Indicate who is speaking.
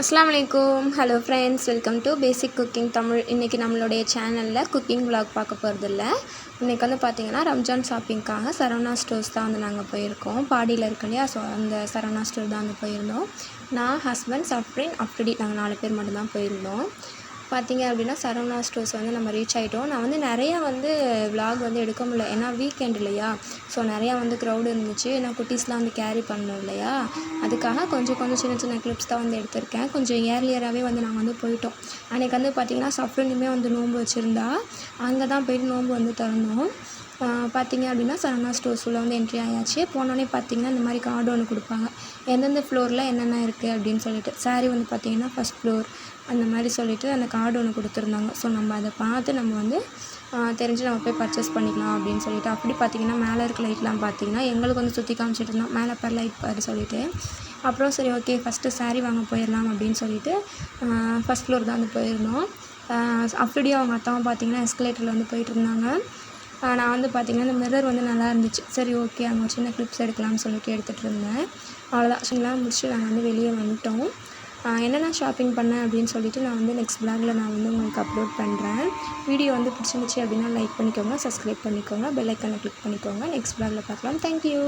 Speaker 1: அஸ்ஸலாமு அலைக்கும். Hello friends, welcome to basic cooking Tamil. இன்றைக்கி நம்மளுடைய சேனலில் குக்கிங் விலாக் பார்க்க போகிறதில்ல. இன்றைக்கி வந்து பார்த்திங்கன்னா ரம்ஜான் ஷாப்பிங்க்காக சரவணா ஸ்டோர்ஸ் தான் வந்து நாங்கள் போயிருக்கோம். பாடியில் இருக்கு இல்லையா, ஸோ அந்த சரவணா ஸ்டோர் தான் வந்து போயிருந்தோம். நான், ஹஸ்பண்ட், சஃப்ரின், அப்ரிடி நாங்கள் 4 பேர் மட்டும்தான் போயிருந்தோம். பார்த்திங்க அப்படின்னா சரவணா ஸ்டோர்ஸ் வந்து நம்ம ரீச் ஆகிட்டோம். நான் வந்து நிறையா வந்து விலாக் வந்து எடுக்க முடியல, ஏன்னா வீக்கெண்ட் இல்லையா, ஸோ நிறையா வந்து க்ரௌடு இருந்துச்சு. ஏன்னா குட்டீஸ்லாம் வந்து கேரி பண்ணணும் இல்லையா, அதுக்காக கொஞ்சம் சின்ன சின்ன கிளிப்ஸ் தான் வந்து எடுத்திருக்கேன். கொஞ்சம் ஏர்லியராகவே வந்து நாங்கள் வந்து போயிட்டோம். அன்றைக்கி வந்து பார்த்திங்கன்னா சஃப்ரினுமே வந்து நோன்பு வச்சுருந்தா, அங்கே தான் போய்ட்டு நோன்பு வந்து திறந்தோம். பார்த்திங்க அப்படின்னா சரவணா ஸ்டோர்ஸ் உள்ள வந்து என்ட்ரி ஆயாச்சு. போனோடனே பார்த்திங்கன்னா இந்த மாதிரி கார்டு ஒன்று கொடுப்பாங்க, எந்தெந்த ஃப்ளோரில் என்னென்ன இருக்குது அப்படின்னு சொல்லிட்டு. சாரீ வந்து பார்த்திங்கன்னா ஃபஸ்ட் ஃப்ளோர் அந்த மாதிரி சொல்லிவிட்டு அந்த கார்டு ஒன்று கொடுத்துருந்தாங்க. ஸோ நம்ம அதை பார்த்து நம்ம வந்து தெரிஞ்சு நம்ம போய் பர்ச்சேஸ் பண்ணிக்கலாம் அப்படின்னு சொல்லிட்டு. அப்படி பார்த்திங்கன்னா மேலே இருக்க லைட்லாம் பார்த்திங்கன்னா எங்களுக்கு வந்து சுற்றி காமிச்சிட்டு இருந்தோம், மேலே பாரு லைட் பாரு சொல்லிவிட்டு. அப்புறம் சரி ஓகே ஃபஸ்ட்டு சாரீ வாங்க போயிடலாம் அப்படின்னு சொல்லிட்டு ஃபஸ்ட் ஃப்ளோர் தான் வந்து போயிருந்தோம். அப்படியே அவங்க அத்தாவும் பார்த்திங்கன்னா எஸ்கலேட்டரில் வந்து போயிட்டு இருந்தாங்க. நான் வந்து பார்த்திங்கன்னா இந்த மிரர் வந்து நல்லா இருந்துச்சு, சரி ஓகே அங்கே ஒரு சின்ன கிளிப்ஸ் எடுக்கலாம்னு சொல்லிட்டு எடுத்துகிட்டு இருந்தேன். அவ்வளோதான், சின்னலாம் முடிச்சுட்டு நாங்கள் வந்து வெளியே வந்துட்டோம். என்னென்ன ஷாப்பிங் பண்ணேன் அப்படின்னு சொல்லிட்டு நான் வந்து நெக்ஸ்ட் விலாகில் நான் வந்து உங்களுக்கு அப்லோட் பண்ணுறேன். வீடியோ வந்து பிடிச்சிருந்துச்சு அப்படின்னா லைக் பண்ணிக்கோங்க, சப்ஸ்கிரைப் பண்ணிக்கோங்க, பெல் ஐக்கானை கிளிக் பண்ணிக்கோங்க. நெக்ஸ்ட் விலாகில் பார்க்கலாம். தேங்க்யூ.